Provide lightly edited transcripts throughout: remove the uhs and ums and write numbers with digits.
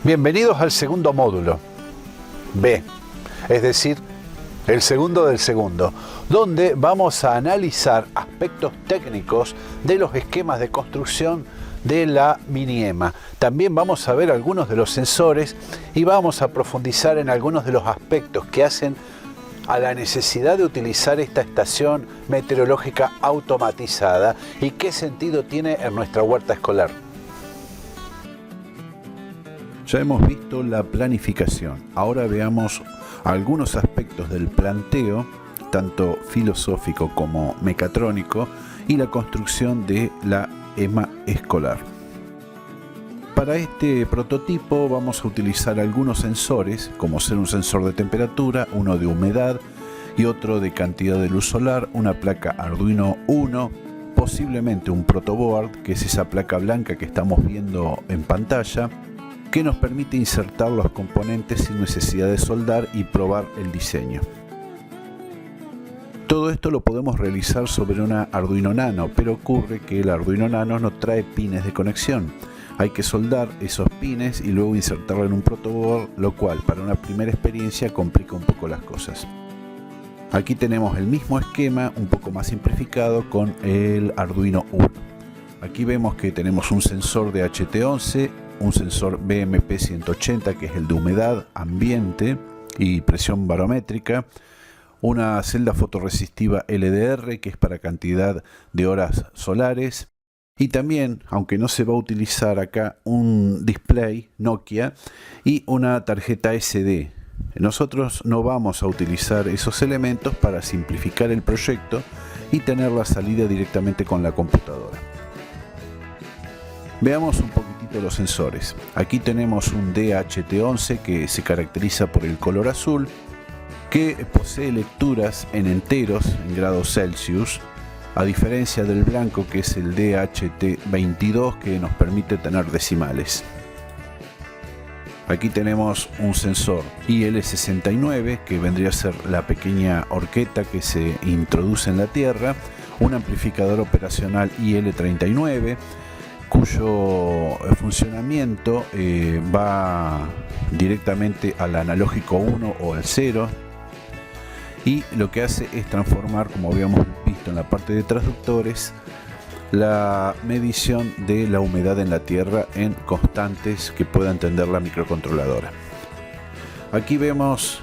Bienvenidos al segundo módulo, B, es decir, el segundo del segundo, donde vamos a analizar aspectos técnicos de los esquemas de construcción de la Mini EMA. También vamos a ver algunos de los sensores y vamos a profundizar en algunos de los aspectos que hacen a la necesidad de utilizar esta estación meteorológica automatizada y qué sentido tiene en nuestra huerta escolar. Ya hemos visto la planificación, ahora veamos algunos aspectos del planteo, tanto filosófico como mecatrónico, y la construcción de la EMA escolar. Para este prototipo vamos a utilizar algunos sensores, como ser un sensor de temperatura, uno de humedad y otro de cantidad de luz solar, una placa Arduino Uno, posiblemente un protoboard, que es esa placa blanca que estamos viendo en pantalla, que nos permite insertar los componentes sin necesidad de soldar y probar el diseño. Todo esto lo podemos realizar sobre una Arduino Nano, pero ocurre que el Arduino Nano no trae pines de conexión. Hay que soldar esos pines y luego insertarlo en un protoboard, lo cual para una primera experiencia complica un poco las cosas. Aquí tenemos el mismo esquema, un poco más simplificado con el Arduino Uno. Aquí vemos que tenemos un sensor de HT11, un sensor BMP180 que es el de humedad, ambiente y presión barométrica, una celda fotorresistiva LDR que es para cantidad de horas solares, y también, aunque no se va a utilizar acá, un display Nokia y una tarjeta SD. Nosotros no vamos a utilizar esos elementos para simplificar el proyecto y tener la salida directamente con la computadora. Veamos un poquitito los sensores. Aquí tenemos un DHT11 que se caracteriza por el color azul, que posee lecturas en enteros en grados Celsius, a diferencia del blanco que es el DHT22 que nos permite tener decimales. Aquí tenemos un sensor IL69 que vendría a ser la pequeña horqueta que se introduce en la Tierra, un amplificador operacional IL39 cuyo funcionamiento va directamente al analógico 1 o al 0, y lo que hace es transformar, como habíamos visto en la parte de transductores, la medición de la humedad en la Tierra en constantes que pueda entender la microcontroladora. Aquí vemos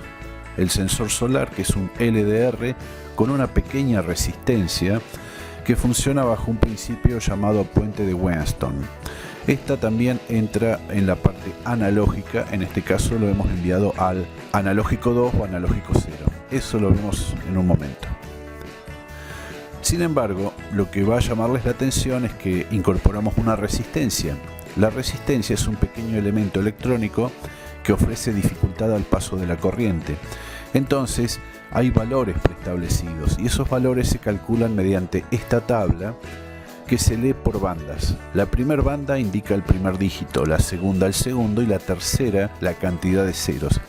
el sensor solar, que es un LDR con una pequeña resistencia que funciona bajo un principio llamado puente de Wheatstone. Esta también entra en la parte analógica, en este caso lo hemos enviado al analógico 2 o analógico 0. Eso lo vemos en un momento. Sin embargo, lo que va a llamarles la atención es que incorporamos una resistencia. La resistencia es un pequeño elemento electrónico que ofrece dificultad al paso de la corriente. Entonces, hay valores preestablecidos y esos valores se calculan mediante esta tabla que se lee por bandas. La primera banda indica el primer dígito, la segunda el segundo y la tercera la cantidad de ceros.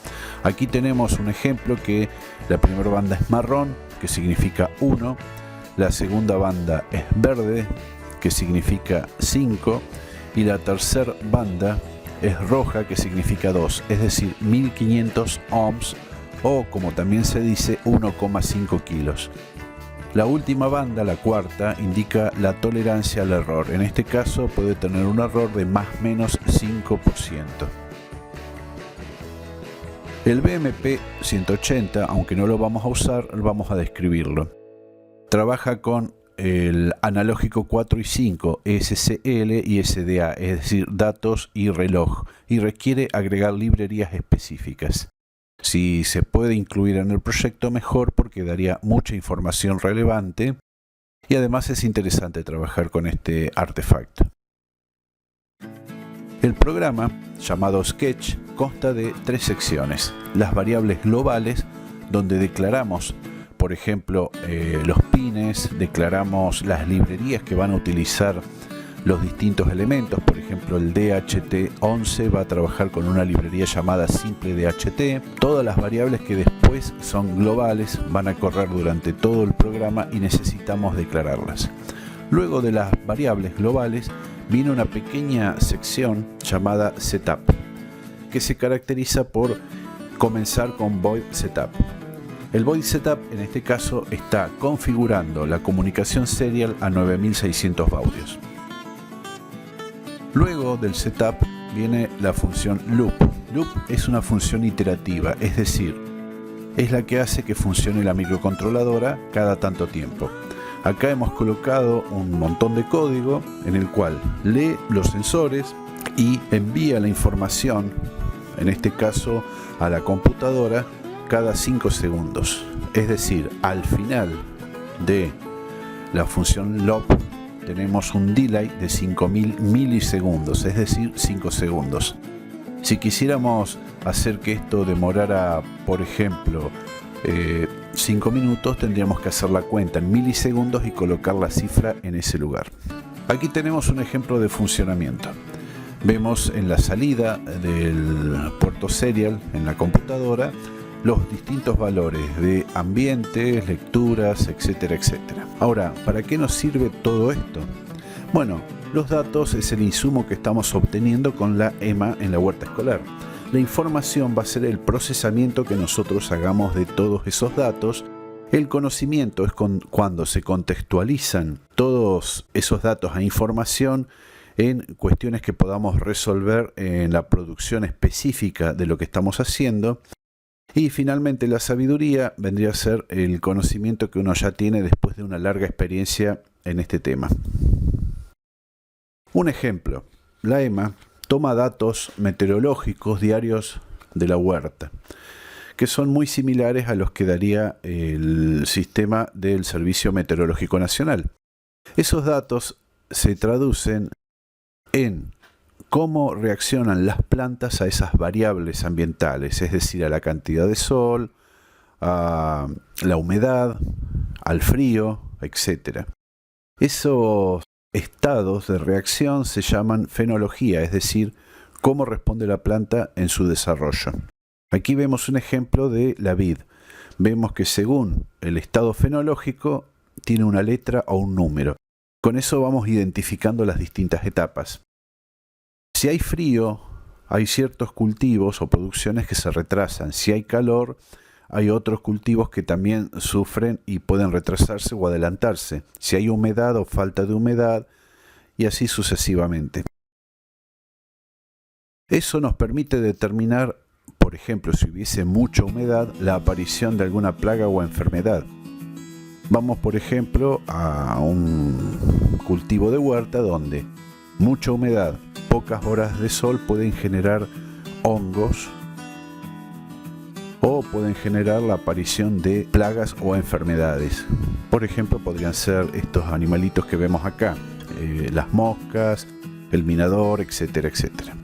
Aquí tenemos un ejemplo que la primera banda es marrón, que significa 1, la segunda banda es verde, que significa 5, y la tercera banda es roja, que significa 2, es decir, 1500 ohms, o como también se dice 1,5 kilos. La última banda, la cuarta, indica la tolerancia al error. En este caso puede tener un error de más o menos 5%. El BMP 180, aunque no lo vamos a usar, vamos a describirlo. Trabaja con el analógico 4 y 5, SCL y SDA, es decir, datos y reloj, y requiere agregar librerías específicas. Si se puede incluir en el proyecto, mejor, porque daría mucha información relevante y además es interesante trabajar con este artefacto. El programa, llamado Sketch, consta de 3 secciones. Las variables globales, donde declaramos, por ejemplo, los pines, declaramos las librerías que van a utilizar los distintos elementos. Por ejemplo, el DHT11 va a trabajar con una librería llamada simple DHT. Todas las variables que después son globales van a correr durante todo el programa y necesitamos declararlas. Luego de las variables globales viene una pequeña sección llamada Setup. que se caracteriza por comenzar con Void Setup. El Void Setup en este caso está configurando la comunicación serial a 9600 baudios. Luego del Setup viene la función Loop. Loop es una función iterativa, es decir, es la que hace que funcione la microcontroladora cada tanto tiempo. Acá hemos colocado un montón de código en el cual lee los sensores y envía la información, en este caso a la computadora, cada 5 segundos. Es decir, al final de la función loop tenemos un delay de 5000 milisegundos, es decir, 5 segundos. Si quisiéramos hacer que esto demorara, por ejemplo, 5 minutos, tendríamos que hacer la cuenta en milisegundos y colocar la cifra en ese lugar. Aquí tenemos un ejemplo de funcionamiento. Vemos en la salida del puerto serial en la computadora los distintos valores de ambientes, lecturas, etcétera, etcétera. Ahora, ¿para qué nos sirve todo esto? Bueno, los datos es el insumo que estamos obteniendo con la EMA en la huerta escolar. La información va a ser el procesamiento que nosotros hagamos de todos esos datos. El conocimiento es cuando se contextualizan todos esos datos a información en cuestiones que podamos resolver en la producción específica de lo que estamos haciendo. Y finalmente la sabiduría vendría a ser el conocimiento que uno ya tiene después de una larga experiencia en este tema. Un ejemplo, la EMA toma datos meteorológicos diarios de la huerta, que son muy similares a los que daría el sistema del Servicio Meteorológico Nacional. Esos datos se traducen en cómo reaccionan las plantas a esas variables ambientales, es decir, a la cantidad de sol, a la humedad, al frío, etc. Esos estados de reacción se llaman fenología, es decir, cómo responde la planta en su desarrollo. Aquí vemos un ejemplo de la vid. Vemos que según el estado fenológico tiene una letra o un número. Con eso vamos identificando las distintas etapas. Si hay frío, hay ciertos cultivos o producciones que se retrasan. Si hay calor, hay otros cultivos que también sufren y pueden retrasarse o adelantarse. Si hay humedad o falta de humedad, y así sucesivamente. Eso nos permite determinar, por ejemplo, si hubiese mucha humedad, la aparición de alguna plaga o enfermedad. Vamos, por ejemplo, a un cultivo de huerta donde mucha humedad, pocas horas de sol pueden generar hongos o pueden generar la aparición de plagas o enfermedades. Por ejemplo, podrían ser estos animalitos que vemos acá, las moscas, el minador, etcétera, etcétera.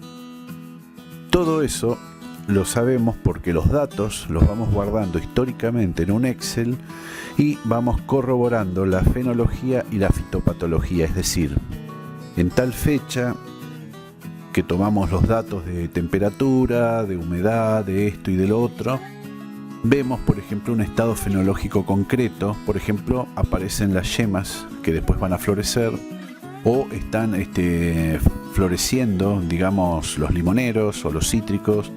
Todo eso lo sabemos porque los datos los vamos guardando históricamente en un Excel y vamos corroborando la fenología y la fitopatología, es decir, en tal fecha que tomamos los datos de temperatura, de humedad, de esto y del otro, vemos, por ejemplo, un estado fenológico concreto. Por ejemplo, aparecen las yemas que después van a florecer o están floreciendo, digamos, los limoneros o los cítricos,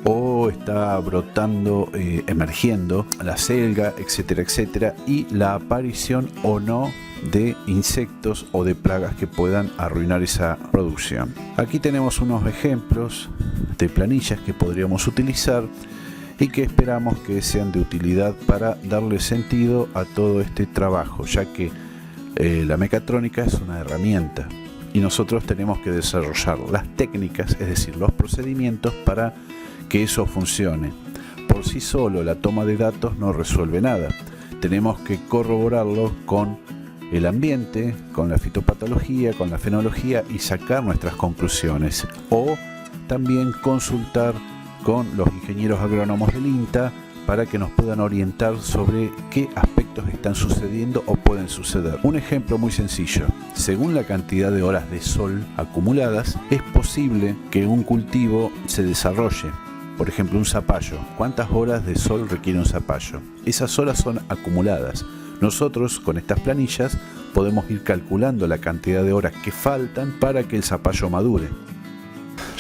o está brotando, emergiendo la selga, etcétera, etcétera, y la aparición o no de insectos o de plagas que puedan arruinar esa producción. Aquí tenemos unos ejemplos de planillas que podríamos utilizar y que esperamos que sean de utilidad para darle sentido a todo este trabajo, ya que la mecatrónica es una herramienta y nosotros tenemos que desarrollar las técnicas, es decir, los procedimientos para que eso funcione. Por sí solo la toma de datos no resuelve nada. Tenemos que corroborarlo con el ambiente, con la fitopatología, con la fenología y sacar nuestras conclusiones. O también consultar con los ingenieros agrónomos del INTA para que nos puedan orientar sobre qué aspectos están sucediendo o pueden suceder. Un ejemplo muy sencillo: según la cantidad de horas de sol acumuladas, es posible que un cultivo se desarrolle. Por ejemplo, un zapallo. ¿Cuántas horas de sol requiere un zapallo? Esas horas son acumuladas. Nosotros, con estas planillas, podemos ir calculando la cantidad de horas que faltan para que el zapallo madure.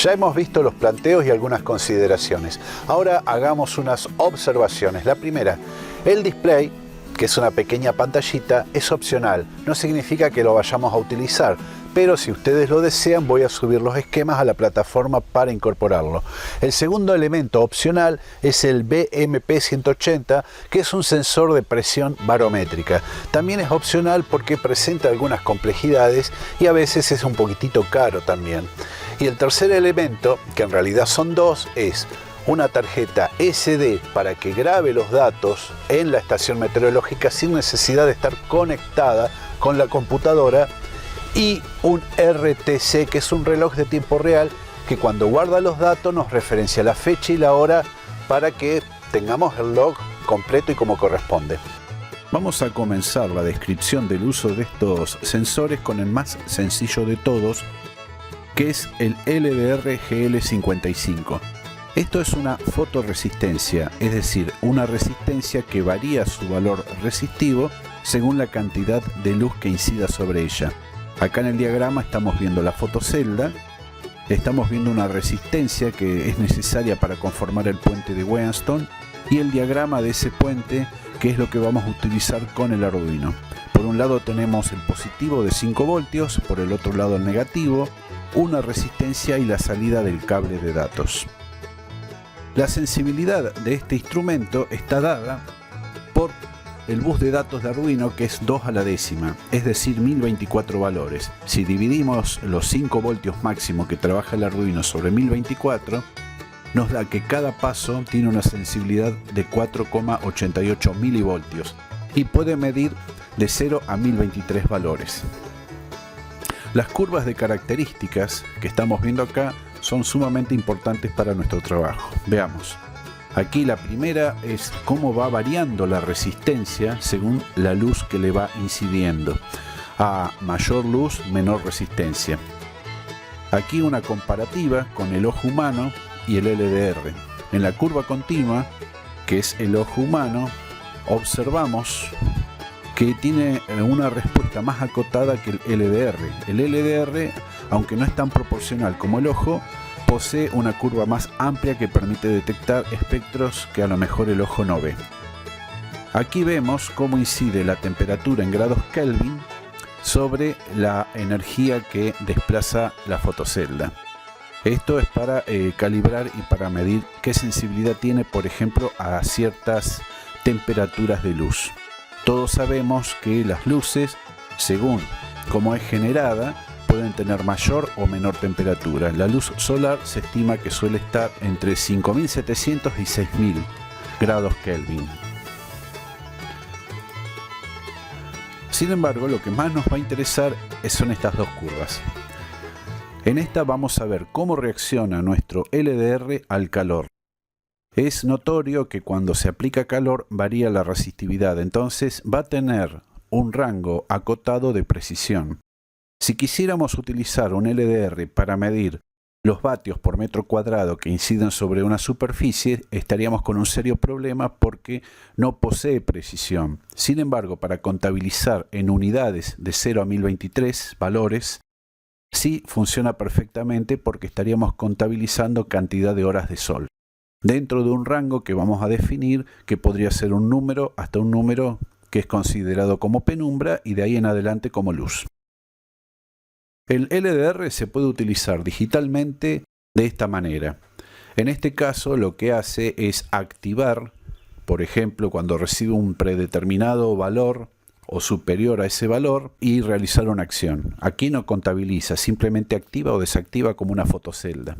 Ya hemos visto los planteos y algunas consideraciones. Ahora hagamos unas observaciones. La primera, el display, que es una pequeña pantallita, es opcional. No significa que lo vayamos a utilizar, pero si ustedes lo desean voy a subir los esquemas a la plataforma para incorporarlo. El segundo elemento opcional es el BMP180, que es un sensor de presión barométrica. También es opcional porque presenta algunas complejidades y a veces es un poquitito caro también. Y el tercer elemento, que en realidad son dos, es una tarjeta SD para que grabe los datos en la estación meteorológica sin necesidad de estar conectada con la computadora, y un RTC, que es un reloj de tiempo real que cuando guarda los datos nos referencia la fecha y la hora para que tengamos el log completo y como corresponde. Vamos a comenzar la descripción del uso de estos sensores con el más sencillo de todos, que es el LDR GL55. Esto es una fotoresistencia, es decir, una resistencia que varía su valor resistivo según la cantidad de luz que incida sobre ella. Acá en el diagrama estamos viendo la fotocelda, estamos viendo una resistencia que es necesaria para conformar el puente de Weatherstone y el diagrama de ese puente, que es lo que vamos a utilizar con el Arduino. Por un lado tenemos el positivo de 5 voltios, por el otro lado el negativo, una resistencia y la salida del cable de datos. La sensibilidad de este instrumento está dada por el bus de datos de Arduino, que es 2 a la décima, es decir 1024 valores. Si dividimos los 5 voltios máximo que trabaja el Arduino sobre 1024, nos da que cada paso tiene una sensibilidad de 4,88 milivoltios y puede medir de 0 a 1023 valores. Las curvas de características que estamos viendo acá son sumamente importantes para nuestro trabajo. Veamos. Aquí la primera es cómo va variando la resistencia según la luz que le va incidiendo. A mayor luz, menor resistencia. Aquí una comparativa con el ojo humano y el LDR. En la curva continua, que es el ojo humano, observamos que tiene una respuesta más acotada que el LDR. El LDR, aunque no es tan proporcional como el ojo, posee una curva más amplia que permite detectar espectros que a lo mejor el ojo no ve. Aquí vemos cómo incide la temperatura en grados Kelvin sobre la energía que desplaza la fotocelda. Esto es para calibrar y para medir qué sensibilidad tiene, por ejemplo, a ciertas temperaturas de luz. Todos sabemos que las luces, según cómo es generada, pueden tener mayor o menor temperatura. La luz solar se estima que suele estar entre 5700 y 6000 grados Kelvin. Sin embargo, lo que más nos va a interesar son estas dos curvas. En esta vamos a ver cómo reacciona nuestro LDR al calor. Es notorio que cuando se aplica calor varía la resistividad, entonces va a tener un rango acotado de precisión. Si quisiéramos utilizar un LDR para medir los vatios por metro cuadrado que inciden sobre una superficie, estaríamos con un serio problema porque no posee precisión. Sin embargo, para contabilizar en unidades de 0 a 1023 valores, sí funciona perfectamente porque estaríamos contabilizando cantidad de horas de sol, dentro de un rango que vamos a definir, que podría ser un número hasta un número que es considerado como penumbra y de ahí en adelante como luz. El LDR se puede utilizar digitalmente de esta manera. En este caso lo que hace es activar, por ejemplo, cuando recibe un predeterminado valor o superior a ese valor, y realizar una acción. Aquí no contabiliza, simplemente activa o desactiva como una fotocelda.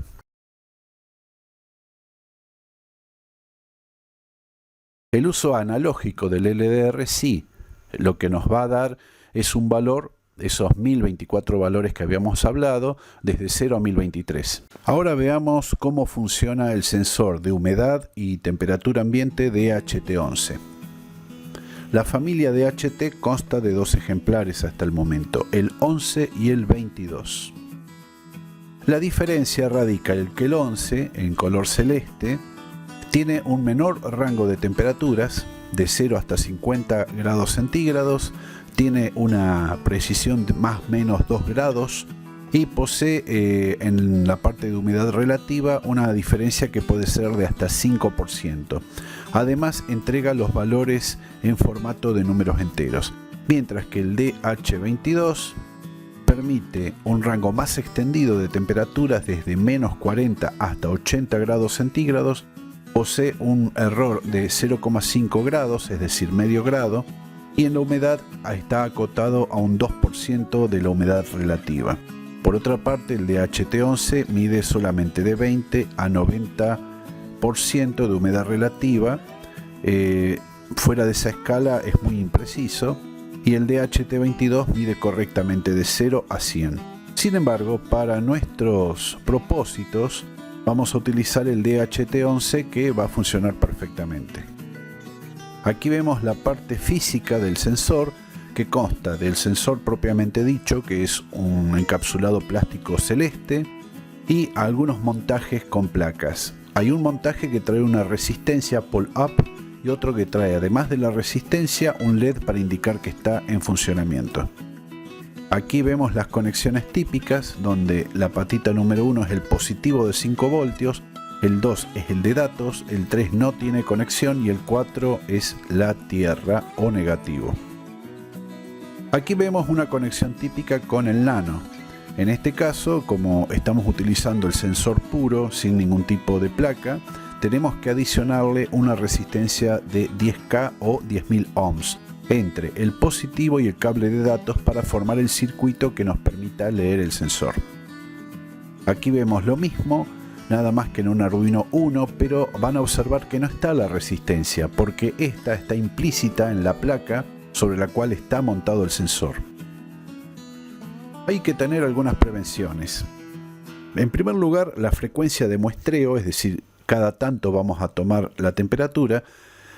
El uso analógico del LDR sí, lo que nos va a dar es un valor, esos 1024 valores que habíamos hablado, desde 0 a 1023. Ahora veamos cómo funciona el sensor de humedad y temperatura ambiente DHT11. La familia DHT consta de dos ejemplares hasta el momento, el 11 y el 22. La diferencia radica en que el 11, en color celeste, tiene un menor rango de temperaturas, de 0 hasta 50 grados centígrados, tiene una precisión de más o menos 2 grados y posee en la parte de humedad relativa una diferencia que puede ser de hasta 5%. Además entrega los valores en formato de números enteros, mientras que el DH22 permite un rango más extendido de temperaturas desde menos 40 hasta 80 grados centígrados, posee un error de 0,5 grados, es decir, medio grado, y en la humedad está acotado a un 2% de la humedad relativa. Por otra parte, el DHT11 mide solamente de 20 a 90% de humedad relativa. Fuera de esa escala es muy impreciso, y el DHT22 mide correctamente de 0 a 100. Sin embargo, para nuestros propósitos vamos a utilizar el DHT11, que va a funcionar perfectamente. Aquí vemos la parte física del sensor, que consta del sensor propiamente dicho, que es un encapsulado plástico celeste, y algunos montajes con placas. Hay un montaje que trae una resistencia pull-up y otro que trae, además de la resistencia, un LED para indicar que está en funcionamiento. Aquí vemos las conexiones típicas, donde la patita número 1 es el positivo de 5 voltios, el 2 es el de datos, el 3 no tiene conexión y el 4 es la tierra o negativo. Aquí vemos una conexión típica con el nano. En este caso, como estamos utilizando el sensor puro sin ningún tipo de placa, tenemos que adicionarle una resistencia de 10K o 10.000 ohms entre el positivo y el cable de datos para formar el circuito que nos permita leer el sensor. Aquí vemos lo mismo, nada más que en un Arduino Uno, pero van a observar que no está la resistencia porque esta está implícita en la placa sobre la cual está montado el sensor. Hay que tener algunas prevenciones. En primer lugar, la frecuencia de muestreo, es decir, cada tanto vamos a tomar la temperatura,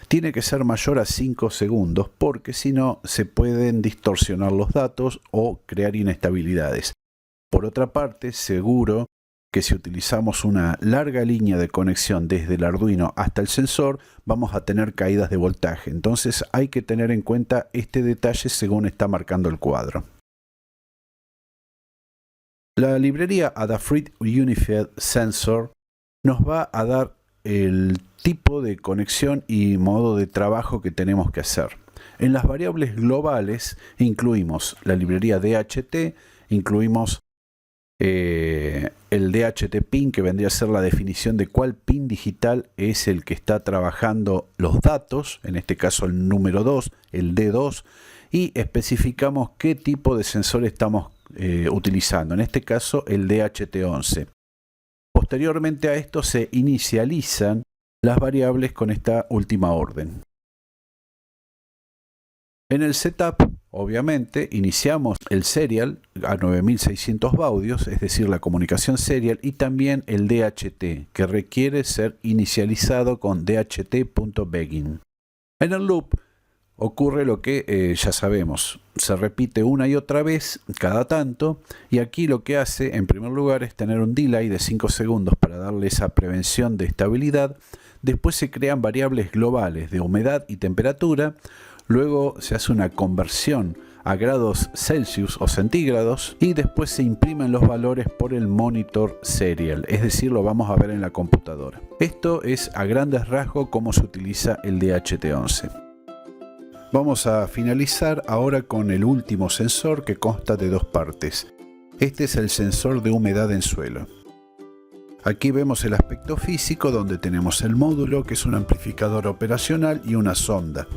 tiene que ser mayor a 5 segundos porque si no se pueden distorsionar los datos o crear inestabilidades. Por otra parte, seguro que si utilizamos una larga línea de conexión desde el Arduino hasta el sensor, vamos a tener caídas de voltaje. Entonces hay que tener en cuenta este detalle según está marcando el cuadro. La librería Adafruit Unified Sensor nos va a dar el tipo de conexión y modo de trabajo que tenemos que hacer. En las variables globales incluimos la librería DHT, incluimos el DHT pin, que vendría a ser la definición de cuál pin digital es el que está trabajando los datos, en este caso el número 2, el D2, y especificamos qué tipo de sensor estamos utilizando, en este caso el DHT11. Posteriormente a esto se inicializan las variables con esta última orden. En el setup, obviamente, iniciamos el serial a 9600 baudios, es decir, la comunicación serial, y también el DHT, que requiere ser inicializado con dht.begin. En el loop ocurre lo que ya sabemos, se repite una y otra vez cada tanto, y aquí lo que hace en primer lugar es tener un delay de 5 segundos para darle esa prevención de estabilidad. Después se crean variables globales de humedad y temperatura. Luego se hace una conversión a grados Celsius o centígrados y después se imprimen los valores por el monitor serial, es decir, lo vamos a ver en la computadora. Esto es a grandes rasgos cómo se utiliza el DHT11. Vamos a finalizar ahora con el último sensor, que consta de dos partes. Este es el sensor de humedad en suelo. Aquí vemos el aspecto físico, donde tenemos el módulo, que es un amplificador operacional, y una sonda.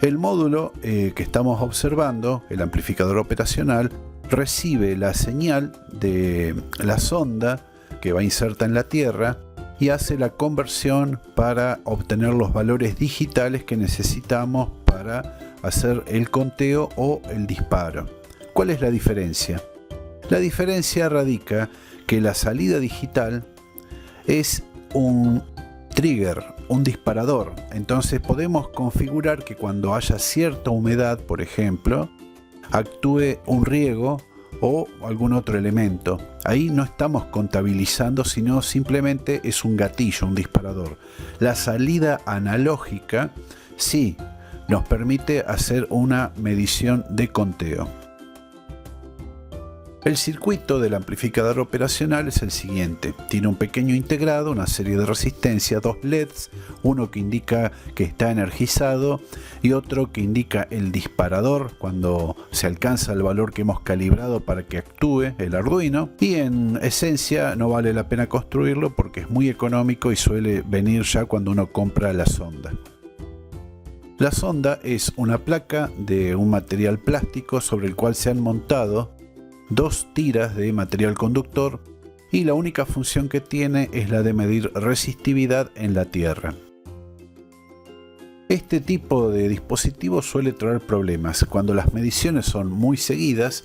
El módulo que estamos observando, el amplificador operacional, recibe la señal de la sonda que va inserta en la Tierra y hace la conversión para obtener los valores digitales que necesitamos para hacer el conteo o el disparo. ¿Cuál es la diferencia? La diferencia radica que la salida digital es un trigger, un disparador. Entonces podemos configurar que cuando haya cierta humedad, por ejemplo, actúe un riego o algún otro elemento. Ahí no estamos contabilizando, sino simplemente es un gatillo, un disparador. La salida analógica sí nos permite hacer una medición de conteo. El circuito del amplificador operacional es el siguiente. Tiene un pequeño integrado, una serie de resistencia, dos LEDs, uno que indica que está energizado y otro que indica el disparador cuando se alcanza el valor que hemos calibrado para que actúe el Arduino. Y en esencia no vale la pena construirlo porque es muy económico y suele venir ya cuando uno compra la sonda. La sonda es una placa de un material plástico sobre el cual se han montado dos tiras de material conductor y la única función que tiene es la de medir resistividad en la tierra. Este tipo de dispositivo suele traer problemas. Cuando las mediciones son muy seguidas,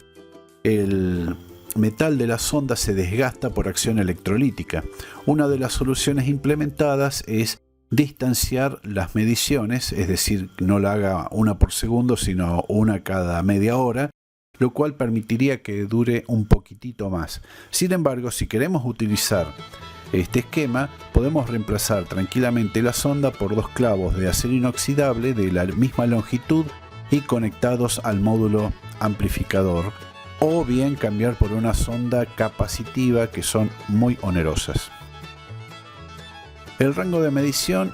el metal de la sonda se desgasta por acción electrolítica. Una de las soluciones implementadas es distanciar las mediciones, es decir, no la haga una por segundo, sino una cada media hora, lo cual permitiría que dure un poquitito más. Sin embargo, si queremos utilizar este esquema, podemos reemplazar tranquilamente la sonda por dos clavos de acero inoxidable de la misma longitud y conectados al módulo amplificador, o bien cambiar por una sonda capacitiva que son muy onerosas. El rango de medición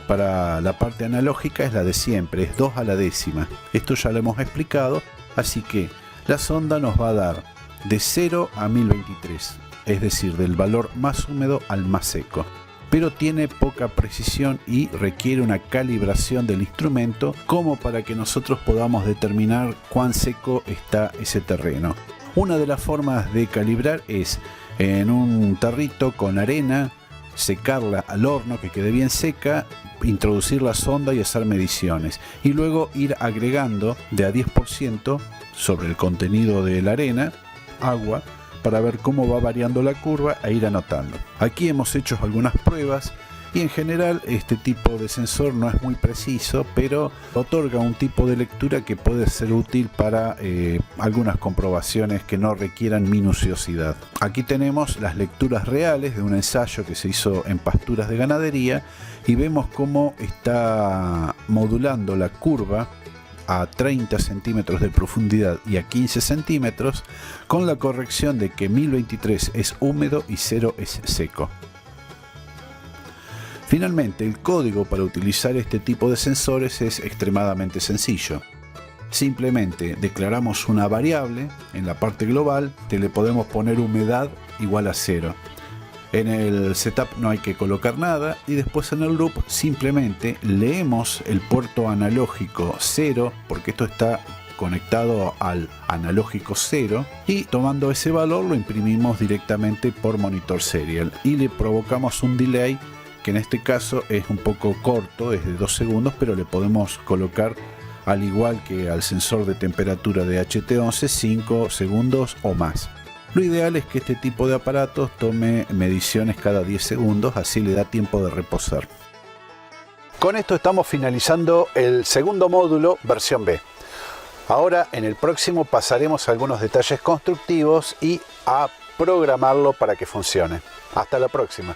para la parte analógica es la de siempre, es 2 a la décima. Esto ya lo hemos explicado, así que la sonda nos va a dar de 0 a 1023, es decir, del valor más húmedo al más seco, pero tiene poca precisión y requiere una calibración del instrumento como para que nosotros podamos determinar cuán seco está ese terreno. Una de las formas de calibrar es en un tarrito con arena, secarla al horno que quede bien seca, introducir la sonda y hacer mediciones y luego ir agregando de a 10% sobre el contenido de la arena agua para ver cómo va variando la curva e ir anotando. Aquí hemos hecho algunas pruebas y en general este tipo de sensor no es muy preciso, pero otorga un tipo de lectura que puede ser útil para algunas comprobaciones que no requieran minuciosidad. Aquí tenemos las lecturas reales de un ensayo que se hizo en pasturas de ganadería y vemos cómo está modulando la curva a 30 centímetros de profundidad y a 15 centímetros con la corrección de que 1023 es húmedo y 0 es seco. Finalmente, el código para utilizar este tipo de sensores es extremadamente sencillo. Simplemente declaramos una variable en la parte global, que le podemos poner humedad igual a 0. En el setup no hay que colocar nada y después en el loop simplemente leemos el puerto analógico 0, porque esto está conectado al analógico 0, y tomando ese valor lo imprimimos directamente por monitor serial y le provocamos un delay que en este caso es un poco corto, es de 2 segundos, pero le podemos colocar, al igual que al sensor de temperatura de HT11, 5 segundos o más. Lo ideal es que este tipo de aparatos tome mediciones cada 10 segundos, así le da tiempo de reposar. Con esto estamos finalizando el segundo módulo versión B. Ahora en el próximo pasaremos a algunos detalles constructivos y a programarlo para que funcione. Hasta la próxima.